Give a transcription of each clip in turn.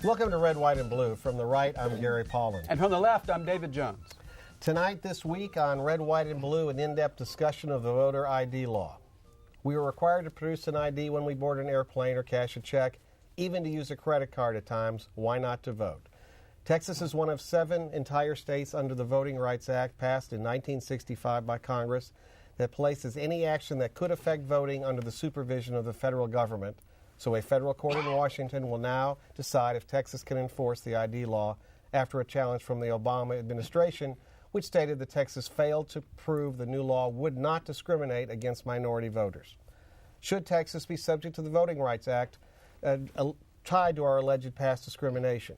Welcome to Red, White, and Blue. From the right, I'm Gary Polland. And from the left, I'm David Jones. Tonight, this week on Red, White, and Blue, an in-depth discussion of the voter ID law. We are required to produce an ID when we board an airplane or cash a check, even to use a credit card at times. Why not to vote? Texas is one of 7 entire states under the Voting Rights Act passed in 1965 by Congress that places any action that could affect voting under the supervision of the federal government. So a federal court in Washington will now decide if Texas can enforce the ID law after a challenge from the Obama administration, which stated that Texas failed to prove the new law would not discriminate against minority voters. Should Texas be subject to the Voting Rights Act tied to our alleged past discrimination?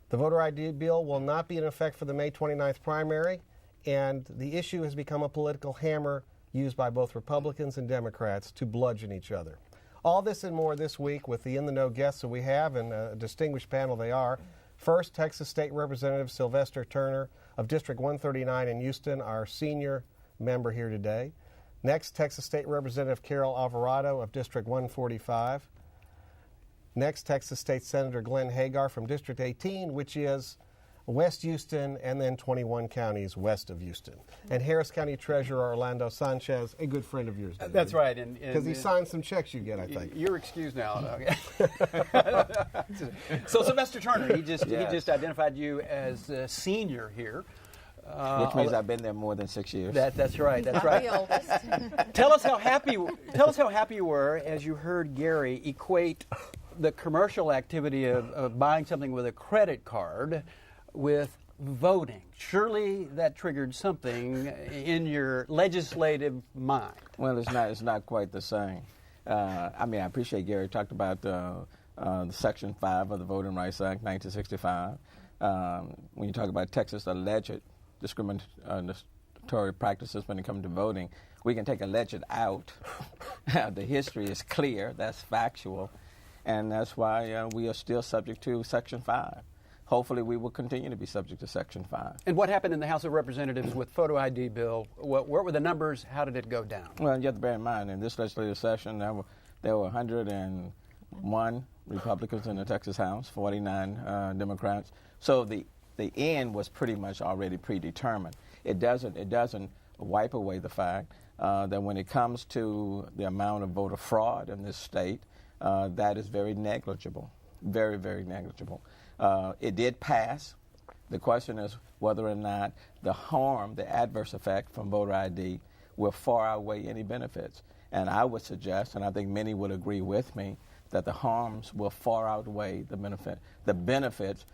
The voter ID bill will not be in effect for the May 29th primary, and the issue has become a political hammer used by both Republicans and Democrats to bludgeon each other. All this and more this week with the in-the-know guests that we have, and a distinguished panel they are. First, Texas State Representative Sylvester Turner of District 139 in Houston, our senior member here today. Next, Texas State Representative Carol Alvarado of District 145. Next, Texas State Senator Glenn Hegar from District 18, which is West Houston and then 21 counties west of Houston. And Harris County Treasurer Orlando Sanchez, a good friend of yours. That's right. Because he signed some checks you get, I think. You're excused now. So Sylvester Turner, he just identified you as a senior here. Which means I've been there more than 6 years. That's right. That's right. The oldest. Tell us how happy you were as you heard Gary equate the commercial activity of buying something with a credit card with voting. Surely that triggered something in your legislative mind. Well, it's not quite the same. I appreciate Gary talked about the Section 5 of the Voting Rights Act, 1965. When you talk about Texas' alleged discriminatory practices when it comes to voting, we can take alleged out. The history is clear. That's factual. And that's why we are still subject to Section 5. Hopefully we will continue to be subject to Section 5. And what happened in the House of Representatives with photo ID bill? What were the numbers? How did it go down? Well, you have to bear in mind, in this legislative session, there were 101 Republicans in the Texas House, 49 Democrats. So the end was pretty much already predetermined. It doesn't wipe away the fact that when it comes to the amount of voter fraud in this state, that is very negligible, very, very negligible. It did pass. The question is whether or not the harm, the adverse effect from voter ID will far outweigh any benefits. And I would suggest, and I think many would agree with me, that the harms will far outweigh the benefits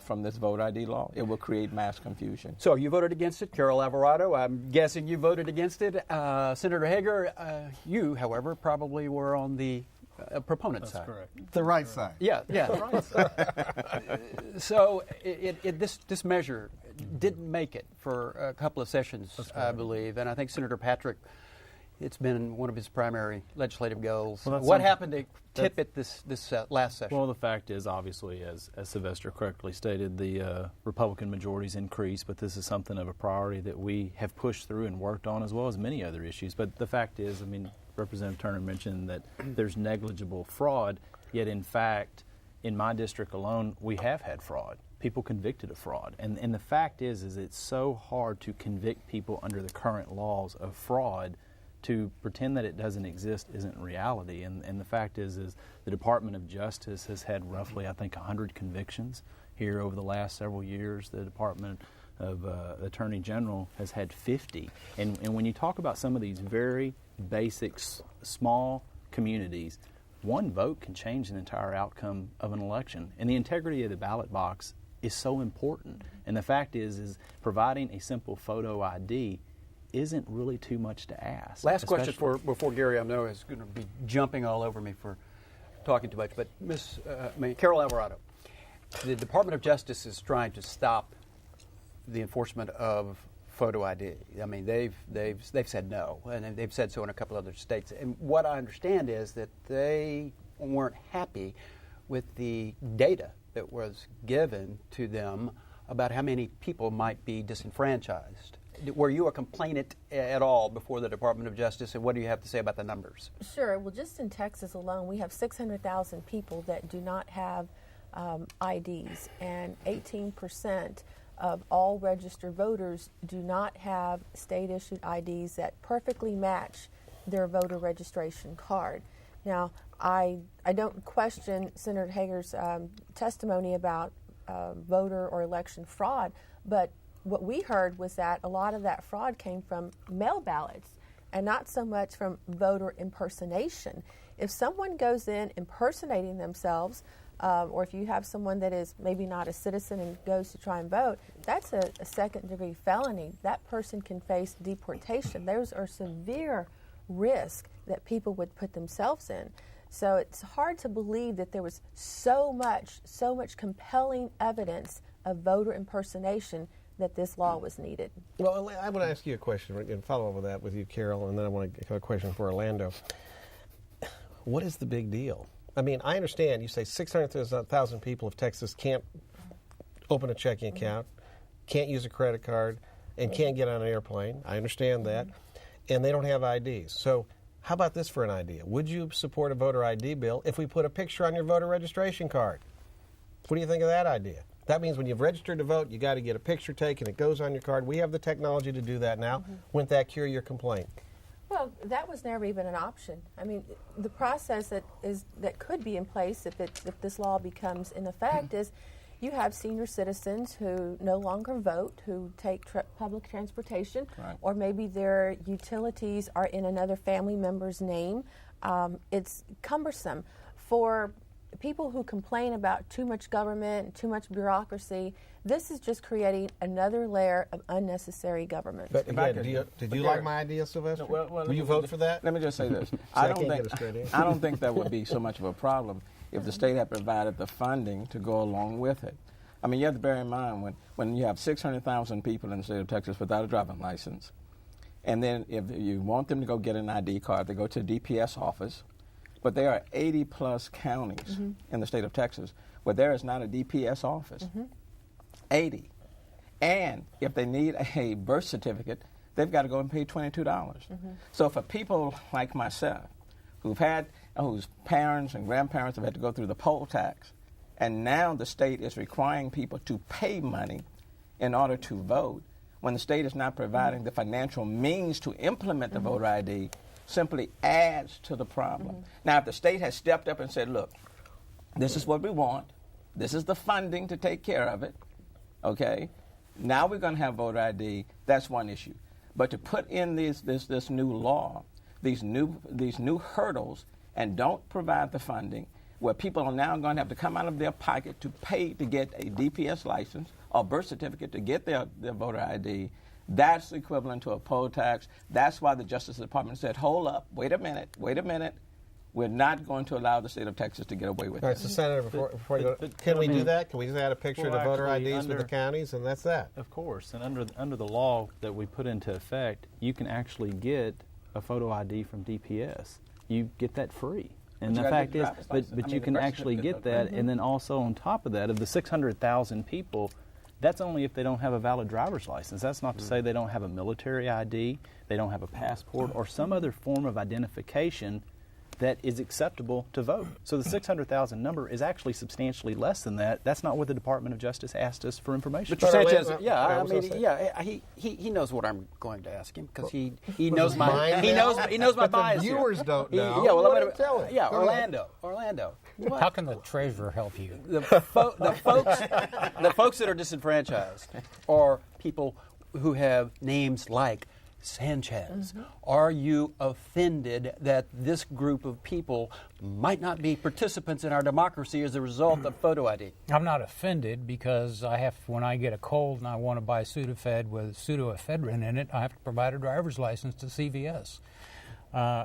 from this voter ID law. It will create mass confusion. So you voted against it, Carol Alvarado. I'm guessing you voted against it. Senator Hegar, you, however, probably were on the proponent side. That's correct. The right side. Yeah. The right side. So this measure didn't make it for a couple of sessions, I believe, and I think Senator Patrick, it's been one of his primary legislative goals. Well, what happened to tip it this last session? Well, the fact is, obviously, as Sylvester correctly stated, the Republican majority's increased, but this is something of a priority that we have pushed through and worked on, as well as many other issues. But the fact is, Representative Turner mentioned that there's negligible fraud, yet in fact, in my district alone, we have had fraud, people convicted of fraud. And the fact is it's so hard to convict people under the current laws of fraud. To pretend that it doesn't exist isn't reality. And the fact is the Department of Justice has had roughly, I think, 100 convictions here over the last several years. The Department of Attorney General has had 50. And when you talk about some of these very basic, small communities, one vote can change the entire outcome of an election. And the integrity of the ballot box is so important. And the fact is providing a simple photo ID isn't really too much to ask. Last question before Gary, I know, is going to be jumping all over me for talking too much, but Carol Alvarado, the Department of Justice is trying to stop the enforcement of photo ID. They've said no, and they've said so in a couple other states. And what I understand is that they weren't happy with the data that was given to them about how many people might be disenfranchised. Were you a complainant at all before the Department of Justice, and what do you have to say about the numbers? Sure. Well, just in Texas alone, we have 600,000 people that do not have IDs, and 18% of all registered voters do not have state-issued IDs that perfectly match their voter registration card. Now, I don't question Senator Hegar's testimony about voter or election fraud, but what we heard was that a lot of that fraud came from mail ballots and not so much from voter impersonation. If someone goes in impersonating themselves, or if you have someone that is maybe not a citizen and goes to try and vote, that's a second-degree felony. That person can face deportation. Those are severe risks that people would put themselves in. So it's hard to believe that there was so much compelling evidence of voter impersonation that this law was needed. Well, I want to ask you a question and follow up with that with you, Carol, and then I want to have a question for Orlando. What is the big deal? I mean, I understand you say 600,000 people of Texas can't open a checking account, can't use a credit card, and can't get on an airplane. I understand that. And they don't have IDs. So how about this for an idea? Would you support a voter ID bill if we put a picture on your voter registration card? What do you think of that idea? That means when you've registered to vote, you got to get a picture taken. It goes on your card. We have the technology to do that now. Wouldn't that cure your complaint? Well, that was never even an option. I mean, the process that could be in place if this law becomes in effect is you have senior citizens who no longer vote, who take public transportation, Right. or maybe their utilities are in another family member's name. It's cumbersome for people who complain about too much government, too much bureaucracy. This is just creating another layer of unnecessary government. But again, did you like my idea, Sylvester? No, well, Will you vote for that? Let me just say this. I can't get a straight answer. I don't think that would be so much of a problem if the state had provided the funding to go along with it. I mean, you have to bear in mind when you have 600,000 people in the state of Texas without a driving license, and then if you want them to go get an ID card, they go to a DPS office. But there are 80-plus counties in the state of Texas where there is not a DPS office. 80. And if they need a birth certificate, they've got to go and pay $22. So for people like myself, whose parents and grandparents have had to go through the poll tax, and now the state is requiring people to pay money in order to vote, when the state is not providing the financial means to implement the voter ID, simply adds to the problem. Now, if the state has stepped up and said, look, this is what we want, this is the funding to take care of it, okay, now we're going to have voter ID, that's one issue. But to put in this new law, these new hurdles, and don't provide the funding, where people are now going to have to come out of their pocket to pay to get a DPS license or birth certificate to get their voter ID, that's equivalent to a poll tax. That's why the Justice Department said, hold up, wait a minute. We're not going to allow the state of Texas to get away with it. All right, so Senator, before you go, can we do that? Can we just add a picture to voter IDs with the counties, and that's that? Of course, and under the law that we put into effect, you can actually get a photo ID from DPS. You get that free. And the fact is, but you can actually get that, and then also on top of that, of the 600,000 people, that's only if they don't have a valid driver's license. That's not to say they don't have a military ID, they don't have a passport, or some other form of identification that is acceptable to vote. So the 600,000 number is actually substantially less than that. That's not what the Department of Justice asked us for information. Mr. Sanchez, he knows what I'm going to ask him because he knows my bias. The viewers don't know. Yeah, well, let him tell it. Yeah, Orlando. What? How can the treasurer help you? The folks that are disenfranchised are people who have names like Sanchez. Are you offended that this group of people might not be participants in our democracy as a result of photo ID? I'm not offended because when I get a cold and I want to buy Sudafed with pseudoephedrine in it, I have to provide a driver's license to CVS.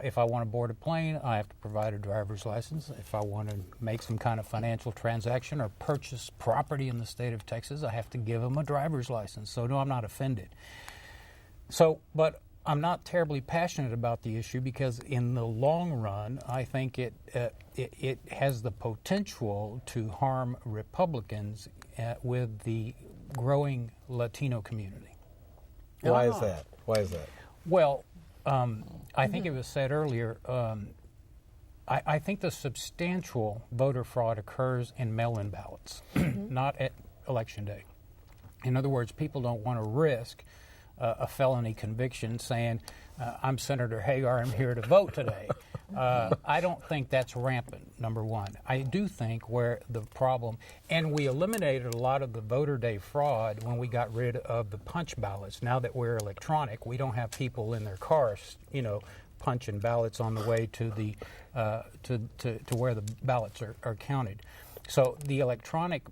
If I want to board a plane, I have to provide a driver's license. If I want to make some kind of financial transaction or purchase property in the state of Texas, I have to give them a driver's license. So no, I'm not offended. But I'm not terribly passionate about the issue because in the long run, I think it has the potential to harm Republicans with the growing Latino community. Why is that? Well, I think it was said earlier, I think the substantial voter fraud occurs in mail-in ballots, not at Election Day. In other words, people don't want to risk a felony conviction saying, I'm Senator Hegar, I'm here to vote today. I don't think that's rampant, number one. I do think where the problem, and we eliminated a lot of the voter day fraud when we got rid of the punch ballots. Now that we're electronic, we don't have people in their cars, punching ballots on the way to the to where the ballots are counted. So the electronic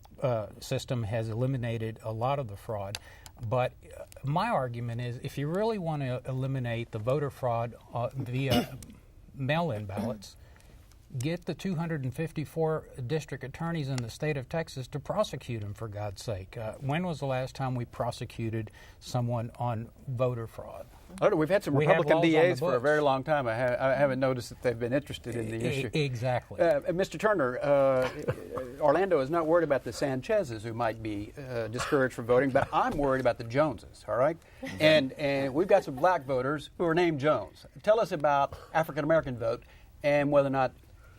system has eliminated a lot of the fraud. But my argument is, if you really want to eliminate the voter fraud via mail-in ballots, get the 254 district attorneys in the state of Texas to prosecute them, for God's sake. When was the last time we prosecuted someone on voter fraud? I don't know. We've had some Republican DAs for a very long time. I haven't noticed that they've been interested in the issue. Exactly. Mr. Turner, Orlando is not worried about the Sanchez's who might be discouraged from voting, but I'm worried about the Joneses, all right? And we've got some black voters who are named Jones. Tell us about African-American vote and whether or not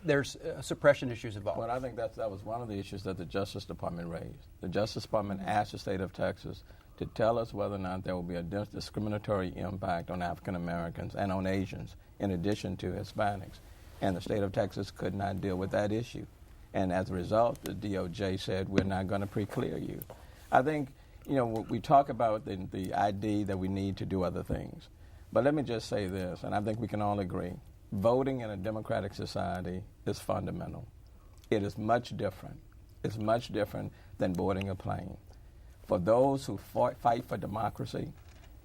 there's suppression issues involved. Well, I think that was one of the issues that the Justice Department raised. The Justice Department asked the state of Texas to tell us whether or not there will be a discriminatory impact on African Americans and on Asians, in addition to Hispanics. And the state of Texas could not deal with that issue. And as a result, the DOJ said, we're not going to pre-clear you. I think, we talk about the ID that we need to do other things. But let me just say this, and I think we can all agree. Voting in a democratic society is fundamental. It is much different. It's much different than boarding a plane. For those who fight for democracy,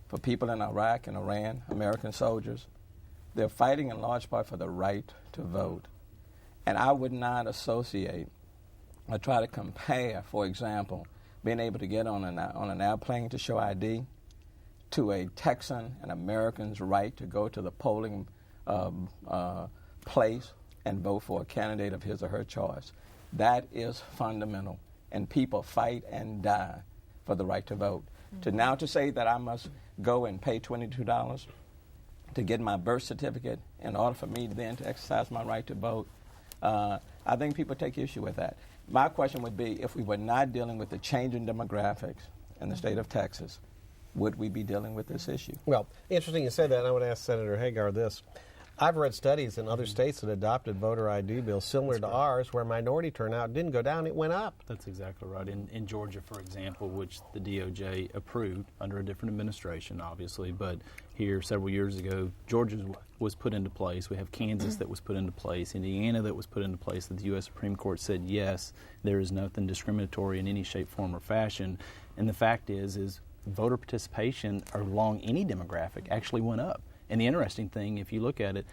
for people in Iraq and Iran, American soldiers, they're fighting in large part for the right to vote. And I would not associate or try to compare, for example, being able to get on an airplane to show ID to a Texan, an American's right to go to the polling place and vote for a candidate of his or her choice. That is fundamental, and people fight and die for the right to vote. Mm-hmm. To say that I must go and pay $22 to get my birth certificate in order for me then to exercise my right to vote, I think people take issue with that. My question would be, if we were not dealing with the changing demographics in the state of Texas, would we be dealing with this issue? Well, interesting you said that, and I would ask Senator Hegar this. I've read studies in other states that adopted voter ID bills similar to ours where minority turnout didn't go down, it went up. That's exactly right. In Georgia, for example, which the DOJ approved under a different administration, obviously, but here several years ago, Georgia was put into place. We have Kansas that was put into place, Indiana that was put into place, that the U.S. Supreme Court said, yes, there is nothing discriminatory in any shape, form, or fashion. And the fact is voter participation along any demographic actually went up. And the interesting thing, if you look at it,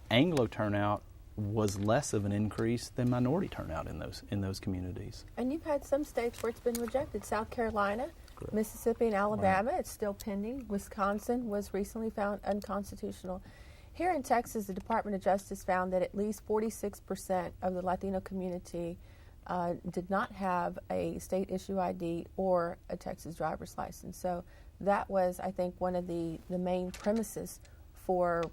Anglo turnout was less of an increase than minority turnout in those communities. And you've had some states where it's been rejected. South Carolina, correct. Mississippi, and Alabama, right. It's still pending. Wisconsin was recently found unconstitutional. Here in Texas, the Department of Justice found that at least 46% of the Latino community did not have a state issue ID or a Texas driver's license. So that was, I think, one of the main premises for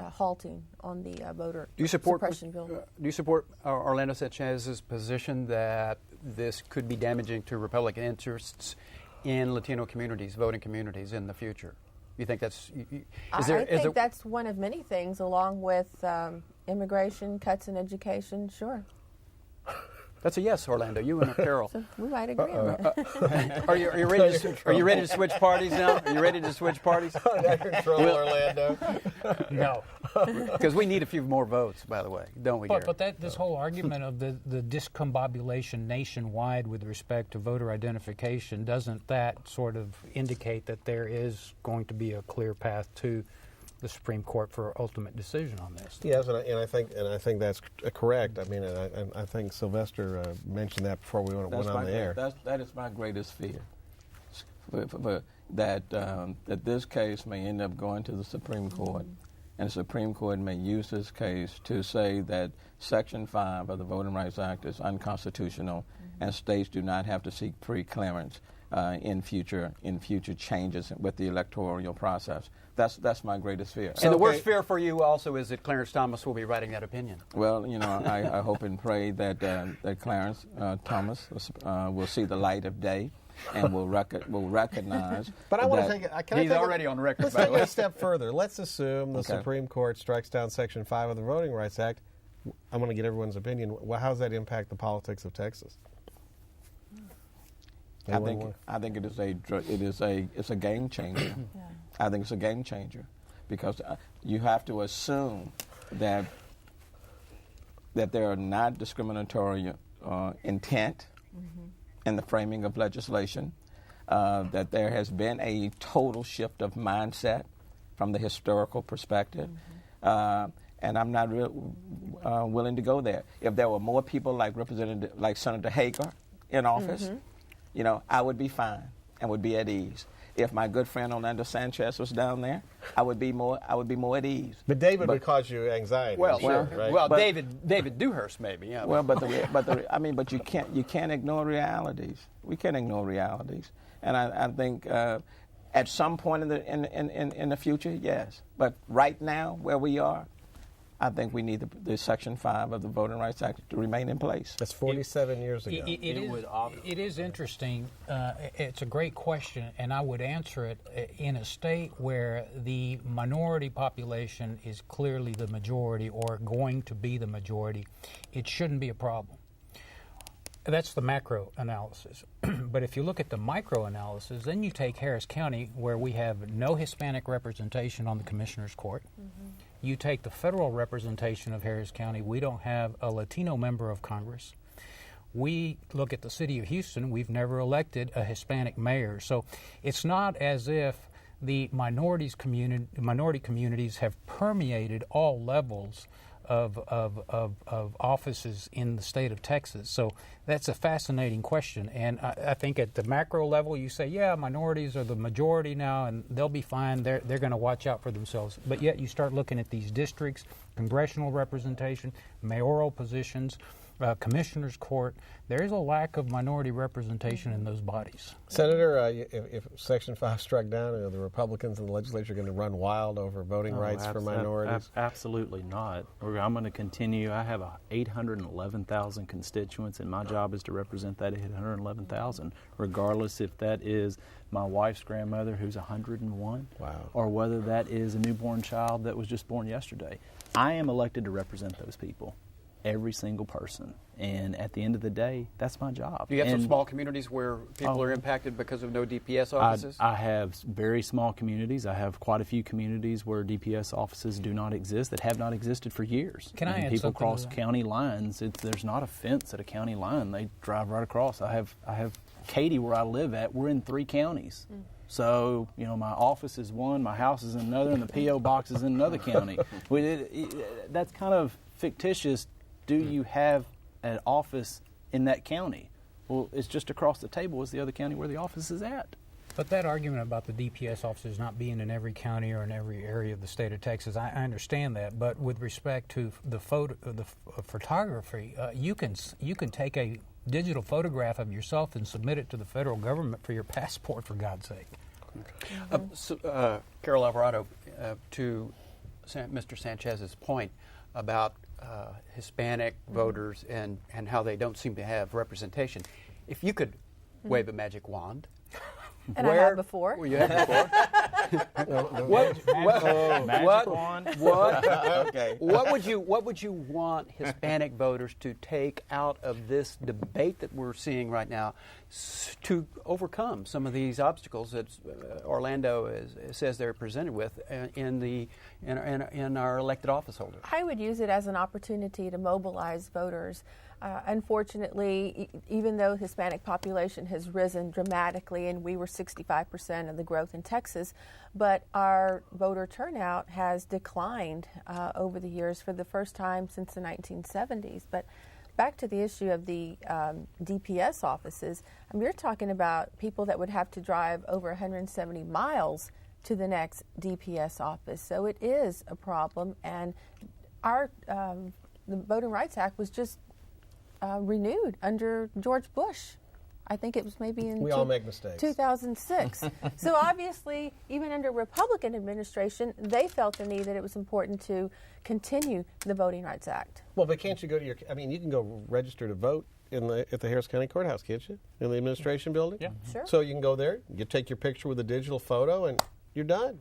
halting on the voter suppression bill. Do you support Orlando Sanchez's position that this could be damaging to Republican interests in Latino communities, voting communities in the future? You think that's? I think that's one of many things, along with immigration, cuts in education. Sure. That's a yes, Orlando. You and Carol. So we might agree on that. Are you ready to switch parties now? Are you ready to switch parties? Under control, Orlando. No. Because we need a few more votes, by the way, don't we, Gary? But this whole argument of the discombobulation nationwide with respect to voter identification, doesn't that sort of indicate that there is going to be a clear path to the Supreme Court for ultimate decision on this? Yes, and I think that's correct. I mean, I think Sylvester mentioned that before we went on the air. That is my greatest fear, that this case may end up going to the Supreme Court, and the Supreme Court may use this case to say that Section 5 of the Voting Rights Act is unconstitutional, and states do not have to seek pre-clearance. in future changes with the electoral process. That's my greatest fear. And the worst fear for you also is that Clarence Thomas will be writing that opinion. Well, I hope and pray that Clarence Thomas will see the light of day and will recognize. But I want to take it. He's already on record. Let's take it a step further. Let's assume the Supreme Court strikes down Section 5 of the Voting Rights Act. I want to get everyone's opinion. Well, how does that impact the politics of Texas? I think it's a game changer. Yeah. I think it's a game changer because you have to assume that there are not discriminatory intent in the framing of legislation, that there has been a total shift of mindset from the historical perspective, and I'm not willing to go there. If there were more people like Senator Hegar in office, I would be fine and would be at ease. If my good friend Orlando Sanchez was down there, I would be more at ease. But David would cause you anxiety. David Dewhurst maybe. Yeah. Well, but you can't ignore realities. We can't ignore realities, and I think at some point in the future, yes. But right now, where we are, I think we need the Section 5 of the Voting Rights Act to remain in place. That's 47 years ago. It is interesting. It's a great question, and I would answer it in a state where the minority population is clearly the majority or going to be the majority. It shouldn't be a problem. That's the macro analysis. But if you look at the micro analysis, then you take Harris County, where we have no Hispanic representation on the Commissioner's Court. You take the federal representation of Harris County, we don't have a Latino member of Congress. We look at the city of Houston, we've never elected a Hispanic mayor. So it's not as if the minority communities have permeated all levels of offices in the state of Texas. So that's a fascinating question. And I think at the macro level, you say, yeah, minorities are the majority now, and they'll be fine. They're going to watch out for themselves. But yet you start looking at these districts, congressional representation, mayoral positions, Commissioner's Court. There is a lack of minority representation in those bodies. Senator, if Section 5 struck down, are the Republicans in the legislature going to run wild over voting rights for minorities? Absolutely not. I'm going to continue. I have 811,000 constituents, and my job is to represent that 811,000, regardless if that is my wife's grandmother who's 101, or whether that is a newborn child that was just born yesterday. I am elected to represent those people. Every single person. And at the end of the day, that's my job. Do you have some small communities where people are impacted because of no DPS offices? I have very small communities. I have quite a few communities where DPS offices do not exist, that have not existed for years. Can I add people something cross to that? county lines. There's not a fence at a county line. They drive right across. I have Katy, where I live at. We're in 3 counties. So, my office is one, my house is in another, and the P.O. box is in another county. That's kind of fictitious. Do you have an office in that county? Well, it's just across the table is the other county where the office is at. But that argument about the DPS officers not being in every county or in every area of the state of Texas, I understand that. But with respect to the photography, you can take a digital photograph of yourself and submit it to the federal government for your passport, for God's sake. Carol Alvarado, to Mr. Sanchez's point about Hispanic voters and how they don't seem to have representation. If you could wave a magic wand. And I have before. Well, you have before. What would you want Hispanic voters to take out of this debate that we're seeing right now to overcome some of these obstacles that Orlando says they're presented with in our elected office holders? I would use it as an opportunity to mobilize voters. Unfortunately, even though the Hispanic population has risen dramatically, and we were 65% of the growth in Texas, but our voter turnout has declined over the years for the first time since the 1970s. But back to the issue of the DPS offices, we're talking about people that would have to drive over 170 miles to the next DPS office. So it is a problem, and our the Voting Rights Act was just renewed under George Bush. I think it was maybe in We all make mistakes. 2006. So obviously, even under Republican administration, they felt the need that it was important to continue the Voting Rights Act. Well, but can't you go to your? I mean, you can go register to vote at the Harris County Courthouse, can't you? In the administration building. Yeah. Sure. So you can go there, you take your picture with a digital photo, and you're done.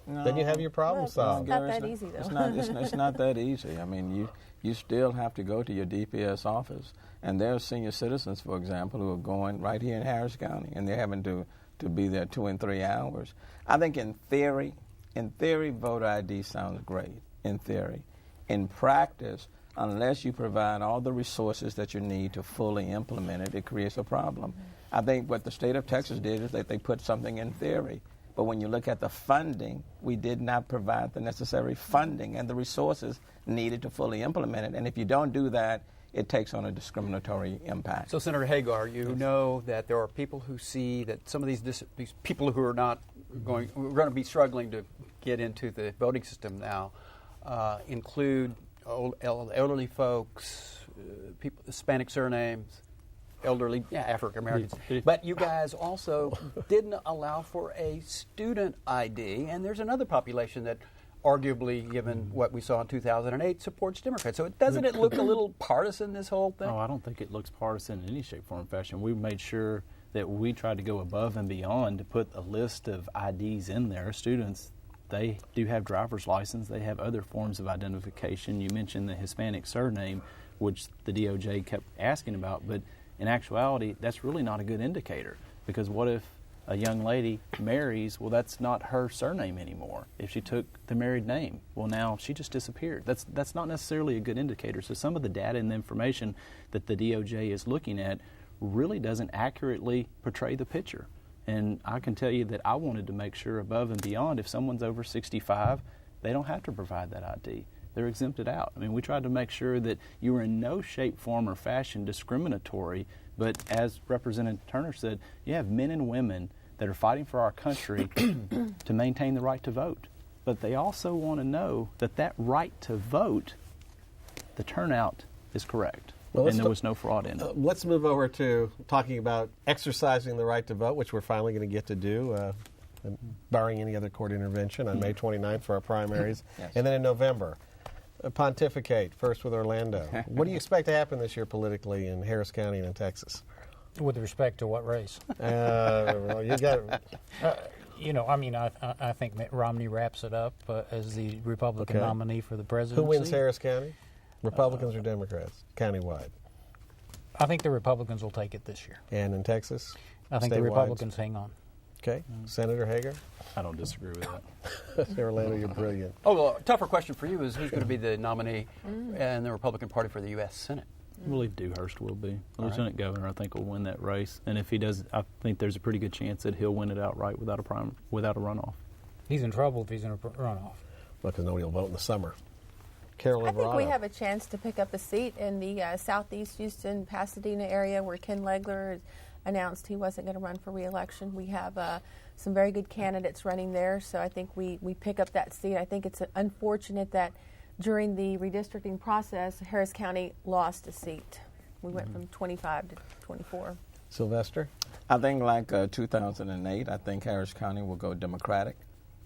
Then you have your problem Well, solved. Not that easy, though. It's not that easy. I mean, you still have to go to your DPS office. And there are senior citizens, for example, who are going right here in Harris County, and they're having to be there 2 and 3 hours. I think in theory, voter ID sounds great, in theory. In practice, unless you provide all the resources that you need to fully implement it, it creates a problem. I think what the state of Texas did is that they put something in theory. But when you look at the funding, we did not provide the necessary funding and the resources needed to fully implement it. And if you don't do that, it takes on a discriminatory impact. So, Senator Hegar, you know that there are people who see that some of these people who are not going to be struggling to get into the voting system now include elderly folks, people, Hispanic surnames, elderly, African Americans. But you guys also didn't allow for a student ID, and there's another population that arguably, given what we saw in 2008, supports Democrats. So doesn't it look a little partisan, this whole thing? Oh, I don't think it looks partisan in any shape, form, or fashion. We made sure that we tried to go above and beyond to put a list of IDs in there. Students, they do have driver's license. They have other forms of identification. You mentioned the Hispanic surname, which the DOJ kept asking about, but in actuality, that's really not a good indicator, because what if a young lady marries, well, that's not her surname anymore. If she took the married name, well, now she just disappeared. That's not necessarily a good indicator. So some of the data and the information that the DOJ is looking at really doesn't accurately portray the picture. And I can tell you that I wanted to make sure above and beyond, if someone's over 65, they don't have to provide that ID. They're exempted out. I mean, we tried to make sure that you were in no shape, form, or fashion discriminatory. But as Representative Turner said, you have men and women that are fighting for our country to maintain the right to vote. But they also want to know that that right to vote, the turnout is correct. Well, and there was no fraud in it. Let's move over to talking about exercising the right to vote, which we're finally going to get to do, barring any other court intervention, on May 29th for our primaries. Yes. And then in November, pontificate, first with Orlando. What do you expect to happen this year politically in Harris County and in Texas? With respect to what race? Well, you got I think Mitt Romney wraps it up as the Republican nominee for the presidency. Who wins Harris County? Republicans or Democrats, countywide? I think the Republicans will take it this year. And in Texas? I think the Republicans hang on. Okay. Senator Hegar? I don't disagree with that. Orlando, you're brilliant. Oh, well, a tougher question for you is who's going to be the nominee in the Republican Party for the U.S. Senate? I believe Dewhurst will be. Lieutenant Governor, I think, will win that race. And if he does, I think there's a pretty good chance that he'll win it outright without a runoff. He's in trouble if he's in a runoff. Well, because nobody will vote in the summer. Carol I Alvarado. think we have a chance to pick up a seat in the southeast Houston, Pasadena area where Ken Legler announced he wasn't going to run for re-election. We have some very good candidates running there, so I think we pick up that seat. I think it's unfortunate that during the redistricting process, Harris County lost a seat. We went from 25 to 24. Sylvester? I think like 2008, I think Harris County will go Democratic.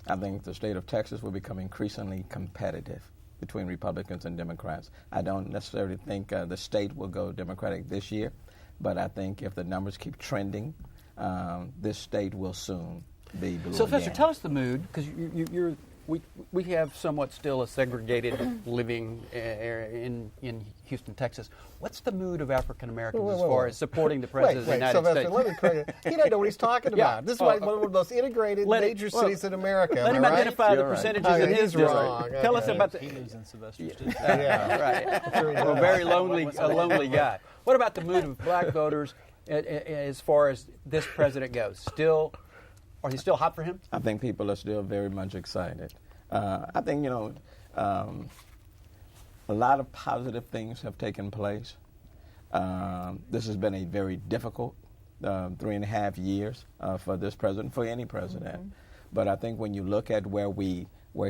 I think the state of Texas will become increasingly competitive between Republicans and Democrats. I don't necessarily think the state will go Democratic this year, but I think if the numbers keep trending, this state will soon be blue Sylvester, again. tell us the mood, because we have somewhat still a segregated living in Houston, Texas. What's the mood of African Americans as far as supporting the President of the United Sylvester, States? let me correct you. He doesn't know what he's talking about. This is one of the most integrated major cities in America. Let him identify the percentages in his district. wrong. Tell us about He lives in Sylvester's right. A very lonely guy. What about the mood of black voters as far as this president goes? Are you still hot for him? I think people are still very much excited. I think, a lot of positive things have taken place. This has been a very difficult 3.5 years for this president, for any president. Mm-hmm. But I think when you look at where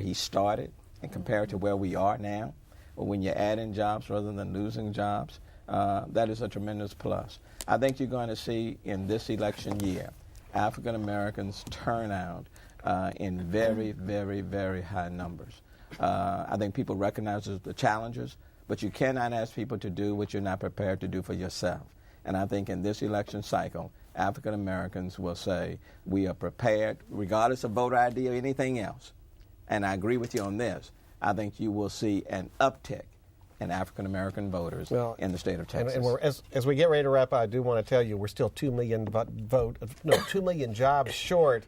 he started and compare it to where we are now, when you add in jobs rather than losing jobs, That is a tremendous plus. I think you're going to see in this election year African Americans turn out in very, very, very high numbers. I think people recognize the challenges, but you cannot ask people to do what you're not prepared to do for yourself. And I think in this election cycle, African Americans will say, we are prepared, regardless of voter ID or anything else. And I agree with you on this. I think you will see an uptick in African American voters in the state of Texas. And as we get ready to wrap up, I do want to tell you we're still 2 million 2 million jobs short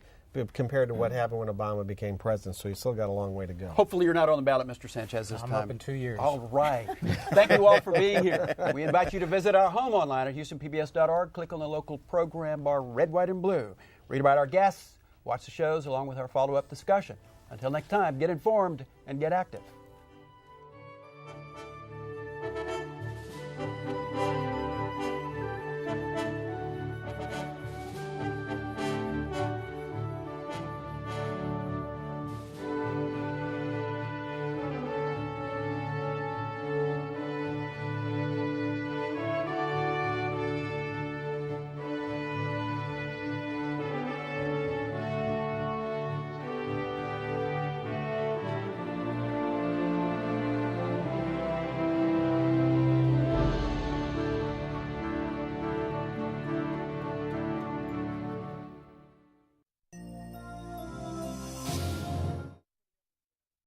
compared to what happened when Obama became president. So you still got a long way to go. Hopefully you're not on the ballot, Mr. Sanchez, this time. I'm up in 2 years. All right. Thank you all for being here. We invite you to visit our home online at HoustonPBS.org. Click on the local program bar, Red, White, and Blue. Read about our guests, watch the shows along with our follow-up discussion. Until next time, get informed and get active.